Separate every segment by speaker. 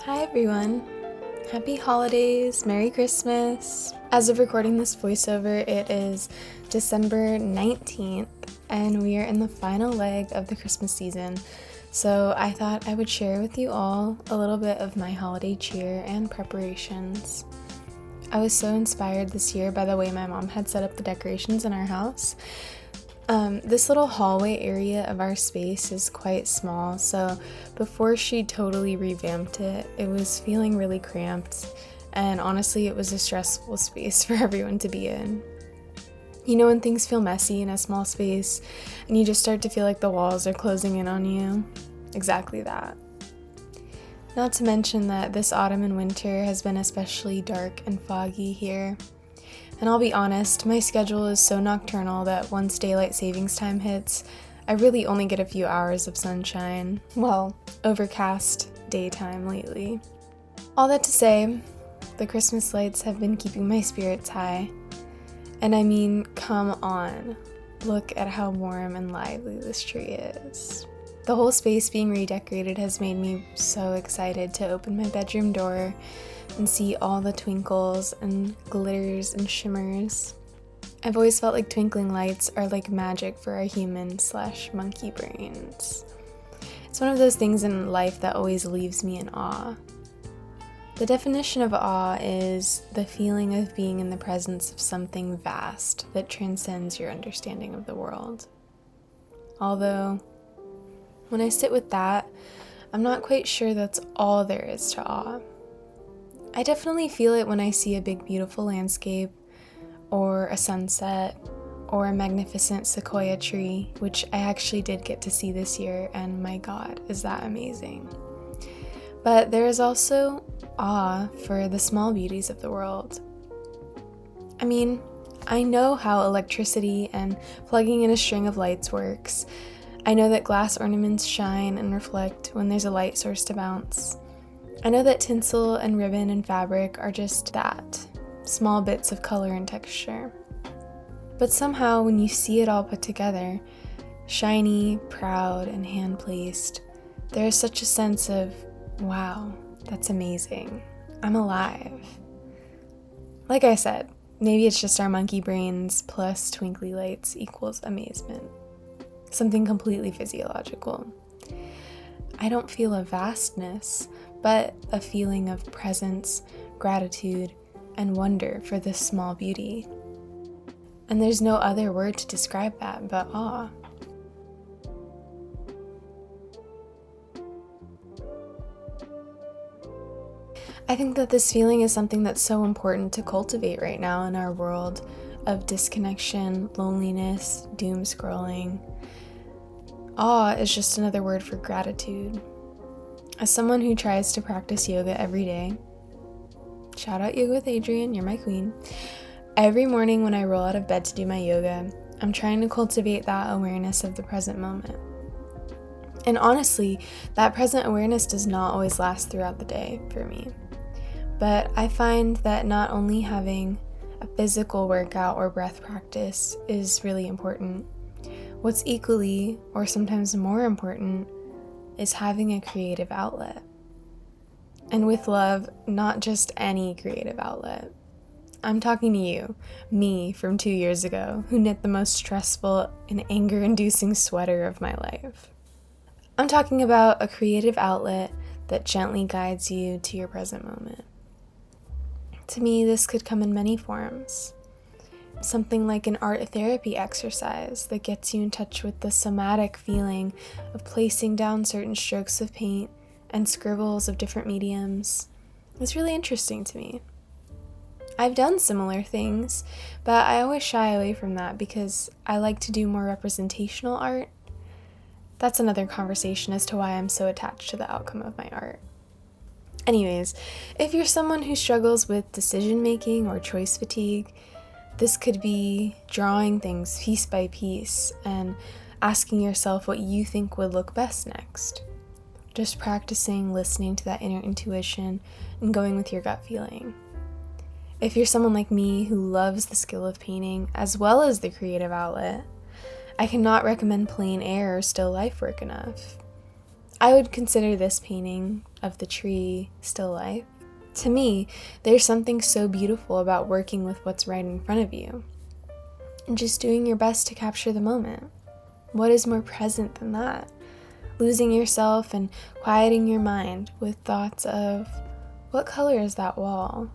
Speaker 1: Hi everyone. Happy holidays, Merry Christmas. As of recording this voiceover, it is December 19th and we are in the final leg of the Christmas season. So I thought I would share with you all a little bit of my holiday cheer and preparations. I was so inspired this year by the way my mom had set up the decorations in our house. This little hallway area of our space is quite small, so before she totally revamped it, it was feeling really cramped, and honestly, it was a stressful space for everyone to be in. You know when things feel messy in a small space, and you just start to feel like the walls are closing in on you? Exactly that. Not to mention that this autumn and winter has been especially dark and foggy here. And I'll be honest, my schedule is so nocturnal that once daylight savings time hits, I really only get a few hours of sunshine. Well, overcast daytime lately. All that to say, the Christmas lights have been keeping my spirits high. And I mean, come on, look at how warm and lively this tree is. The whole space being redecorated has made me so excited to open my bedroom door and see all the twinkles and glitters and shimmers. I've always felt like twinkling lights are like magic for our human/monkey brains. It's one of those things in life that always leaves me in awe. The definition of awe is the feeling of being in the presence of something vast that transcends your understanding of the world. Although, when I sit with that, I'm not quite sure that's all there is to awe. I definitely feel it when I see a big beautiful landscape, or a sunset, or a magnificent sequoia tree, which I actually did get to see this year, and my god, is that amazing. But there is also awe for the small beauties of the world. I mean, I know how electricity and plugging in a string of lights works. I know that glass ornaments shine and reflect when there's a light source to bounce. I know that tinsel and ribbon and fabric are just that, small bits of color and texture. But somehow when you see it all put together, shiny, proud, and hand-placed, there is such a sense of, wow, that's amazing. I'm alive. Like I said, maybe it's just our monkey brains plus twinkly lights equals amazement. Something completely physiological. I don't feel a vastness, but a feeling of presence, gratitude, and wonder for this small beauty. And there's no other word to describe that but awe. I think that this feeling is something that's so important to cultivate right now in our world of disconnection, loneliness, doom scrolling. Awe is just another word for gratitude. As someone who tries to practice yoga every day, shout out Yoga with Adrienne, you're my queen. Every morning when I roll out of bed to do my yoga, I'm trying to cultivate that awareness of the present moment. And honestly, that present awareness does not always last throughout the day for me. But I find that not only having a physical workout or breath practice is really important. What's equally, or sometimes more important, is having a creative outlet. And with love, not just any creative outlet. I'm talking to you, me from 2 years ago, who knit the most stressful and anger-inducing sweater of my life. I'm talking about a creative outlet that gently guides you to your present moment. To me, this could come in many forms. Something like an art therapy exercise that gets you in touch with the somatic feeling of placing down certain strokes of paint and scribbles of different mediums. It's really interesting to me. I've done similar things, but I always shy away from that because I like to do more representational art. That's another conversation as to why I'm so attached to the outcome of my art. Anyways, if you're someone who struggles with decision making or choice fatigue, this could be drawing things piece by piece and asking yourself what you think would look best next. Just practicing listening to that inner intuition and going with your gut feeling. If you're someone like me who loves the skill of painting as well as the creative outlet, I cannot recommend plein air or still life work enough. I would consider this painting of the tree still life. To me, there's something so beautiful about working with what's right in front of you and just doing your best to capture the moment. What is more present than that? Losing yourself and quieting your mind with thoughts of, what color is that wall?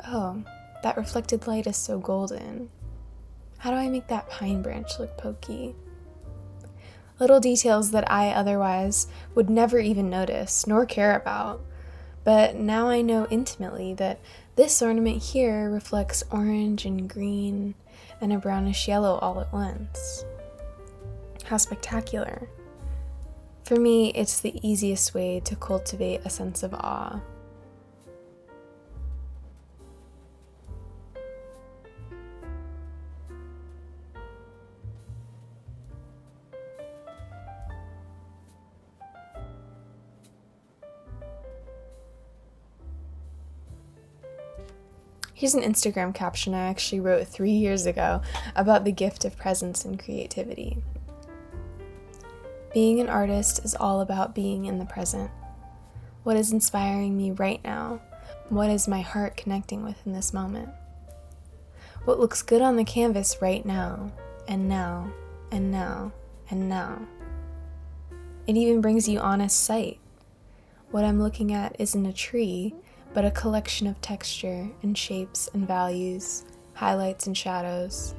Speaker 1: Oh, that reflected light is so golden. How do I make that pine branch look pokey? Little details that I otherwise would never even notice nor care about. But now I know intimately that this ornament here reflects orange and green and a brownish yellow all at once. How spectacular. For me, it's the easiest way to cultivate a sense of awe. Here's an Instagram caption I actually wrote 3 years ago about the gift of presence and creativity. Being an artist is all about being in the present. What is inspiring me right now? What is my heart connecting with in this moment? What looks good on the canvas right now, and now, and now, and now? It even brings you honest sight. What I'm looking at isn't a tree, but a collection of texture and shapes and values, highlights and shadows.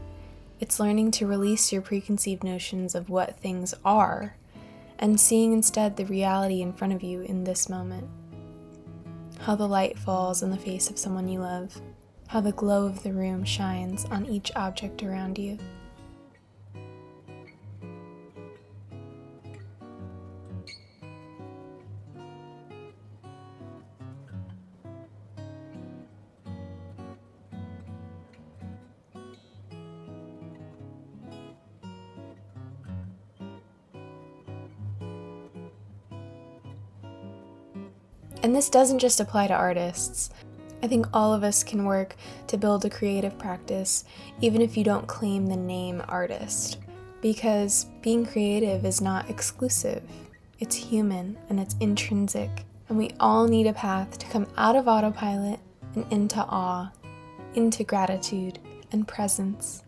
Speaker 1: It's learning to release your preconceived notions of what things are and seeing instead the reality in front of you in this moment. How the light falls on the face of someone you love, how the glow of the room shines on each object around you. And this doesn't just apply to artists. I think all of us can work to build a creative practice, even if you don't claim the name artist. Because being creative is not exclusive. It's human and it's intrinsic. And we all need a path to come out of autopilot and into awe, into gratitude and presence,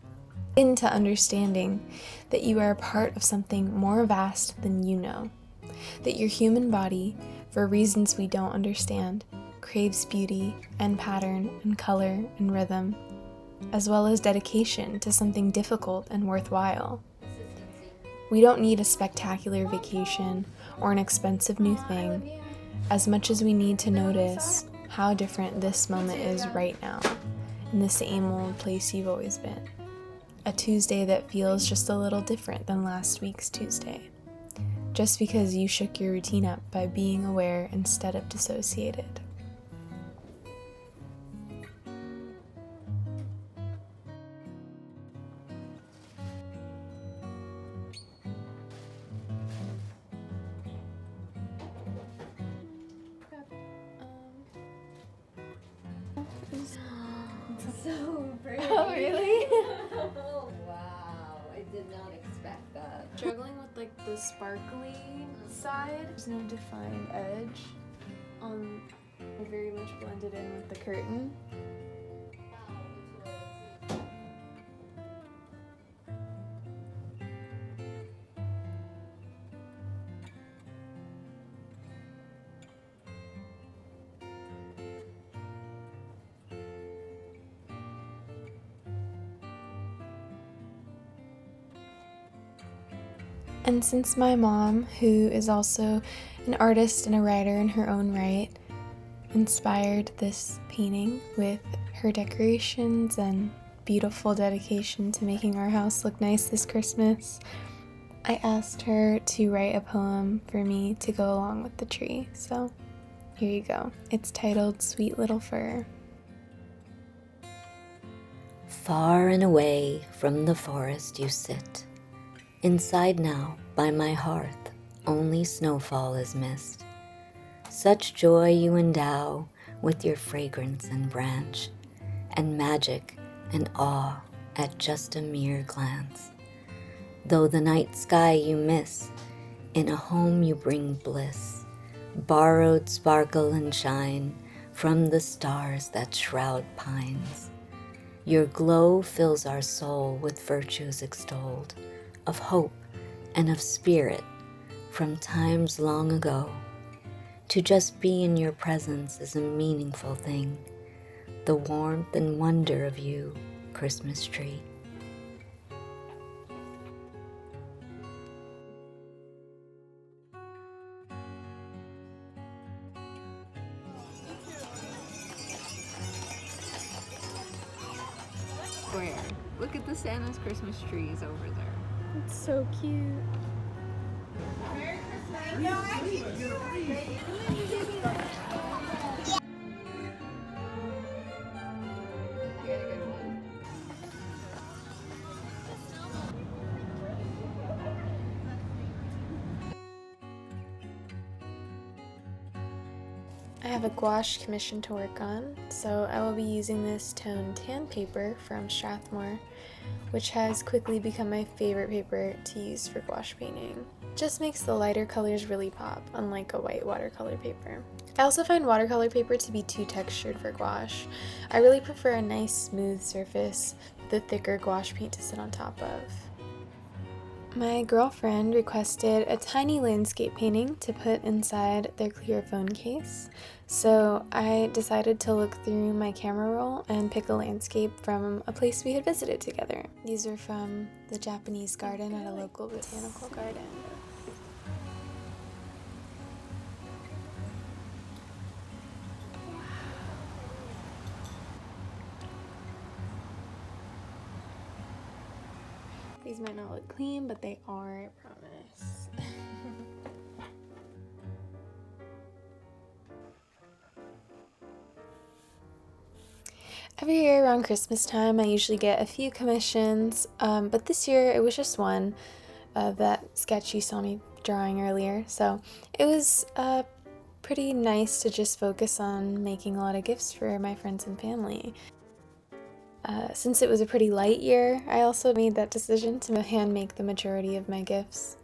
Speaker 1: into understanding that you are a part of something more vast than you know. That your human body, for reasons we don't understand, craves beauty and pattern and color and rhythm, as well as dedication to something difficult and worthwhile. We don't need a spectacular vacation or an expensive new thing, as much as we need to notice how different this moment is right now, in the same old place you've always been. A Tuesday that feels just a little different than last week's Tuesday. Just because you shook your routine up by being aware instead of dissociated.
Speaker 2: So pretty.
Speaker 1: Oh, really?
Speaker 2: Oh, wow. I did not expect that.
Speaker 1: Struggling with like the sparkly side. There's no defined edge. I very much blended in with the curtain. And since my mom, who is also an artist and a writer in her own right, inspired this painting with her decorations and beautiful dedication to making our house look nice this Christmas, I asked her to write a poem for me to go along with the tree. So here you go. It's titled Sweet Little Fur.
Speaker 3: Far and away from the forest you sit. Inside now, by my hearth, only snowfall is mist. Such joy you endow with your fragrance and branch, and magic and awe at just a mere glance. Though the night sky you miss, In a home you bring bliss, borrowed sparkle and shine from the stars that shroud pines. Your glow fills our soul with virtues extolled, of hope and of spirit from times long ago. To just be in your presence is a meaningful thing, the warmth and wonder of you, Christmas tree.
Speaker 2: Where? Look at the Santa's Christmas trees over there.
Speaker 1: It's so cute.
Speaker 2: You got a good one.
Speaker 1: I have a gouache commission to work on, so I will be using this toned tan paper from Strathmore, which has quickly become my favorite paper to use for gouache painting. It just makes the lighter colors really pop, unlike a white watercolor paper. I also find watercolor paper to be too textured for gouache. I really prefer a nice smooth surface with a thicker gouache paint to sit on top of. My girlfriend requested a tiny landscape painting to put inside their clear phone case, so I decided to look through my camera roll and pick a landscape from a place we had visited together. These are from the Japanese garden at a local botanical garden. These might not look clean, but they are, I promise. Every year around Christmas time, I usually get a few commissions, but this year it was just one, that sketch you saw me drawing earlier. So it was pretty nice to just focus on making a lot of gifts for my friends and family. Since it was a pretty light year, I also made that decision to hand make the majority of my gifts.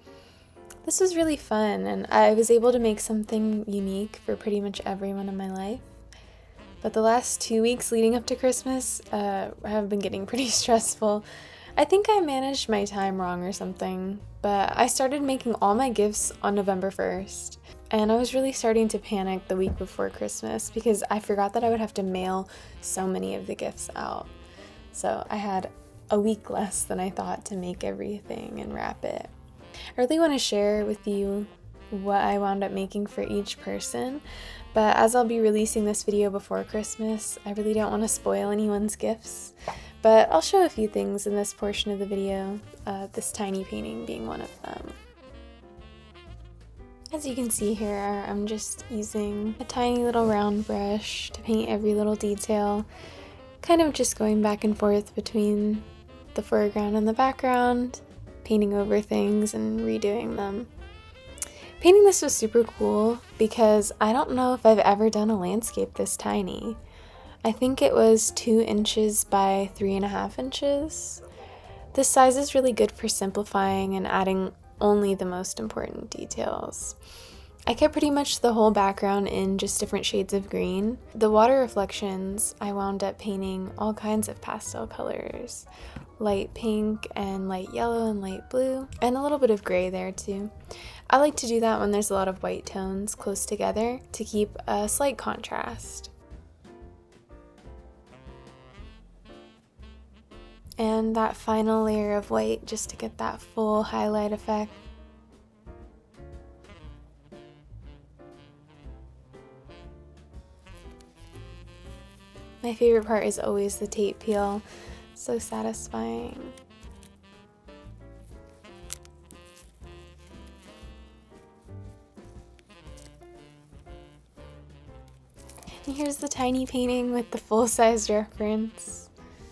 Speaker 1: This was really fun, and I was able to make something unique for pretty much everyone in my life. But the last 2 weeks leading up to Christmas have been getting pretty stressful. I think I managed my time wrong or something, but I started making all my gifts on November 1st. And I was really starting to panic the week before Christmas because I forgot that I would have to mail so many of the gifts out. So I had a week less than I thought to make everything and wrap it. I really want to share with you what I wound up making for each person, but as I'll be releasing this video before Christmas, I really don't want to spoil anyone's gifts. But I'll show a few things in this portion of the video, this tiny painting being one of them. As you can see here, I'm just using a tiny little round brush to paint every little detail, kind of just going back and forth between the foreground and the background, painting over things and redoing them. Painting this was super cool because I don't know if I've ever done a landscape this tiny. I think it was 2 inches by 3.5 inches. This size is really good for simplifying and adding only the most important details. I kept pretty much the whole background in just different shades of green. The water reflections, I wound up painting all kinds of pastel colors. Light pink and light yellow and light blue, and a little bit of gray there too. I like to do that when there's a lot of white tones close together to keep a slight contrast. And that final layer of white just to get that full highlight effect. My favorite part is always the tape peel. So satisfying. And here's the tiny painting with the full-sized reference.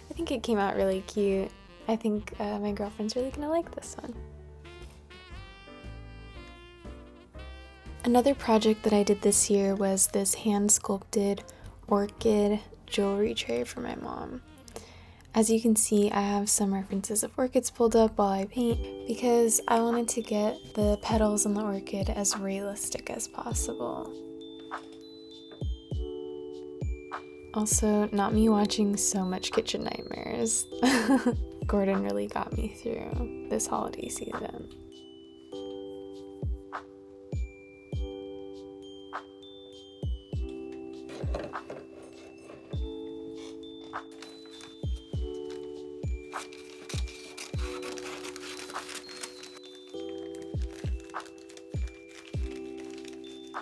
Speaker 1: I think it came out really cute. I think my girlfriend's really gonna like this one. Another project that I did this year was this hand-sculpted orchid jewelry tray for my mom. As you can see, I have some references of orchids pulled up while I paint because I wanted to get the petals on the orchid as realistic as possible. Also, not me watching so much Kitchen Nightmares. Gordon really got me through this holiday season.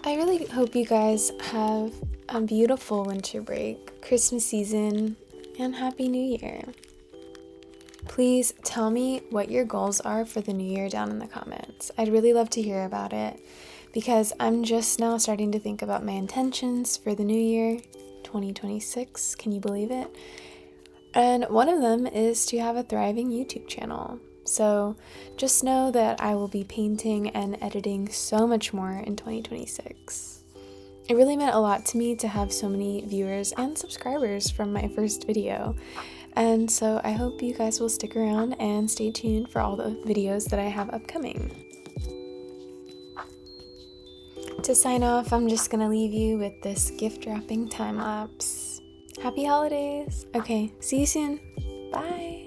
Speaker 1: I really hope you guys have a beautiful winter break, Christmas season, and Happy New Year. Please tell me what your goals are for the new year down in the comments. I'd really love to hear about it because I'm just now starting to think about my intentions for the new year, 2026. Can you believe it? And one of them is to have a thriving YouTube channel. So just know that I will be painting and editing so much more in 2026. It really meant a lot to me to have so many viewers and subscribers from my first video. And so I hope you guys will stick around and stay tuned for all the videos that I have upcoming. To sign off, I'm just gonna leave you with this gift wrapping time lapse. Happy holidays! Okay, see you soon. Bye!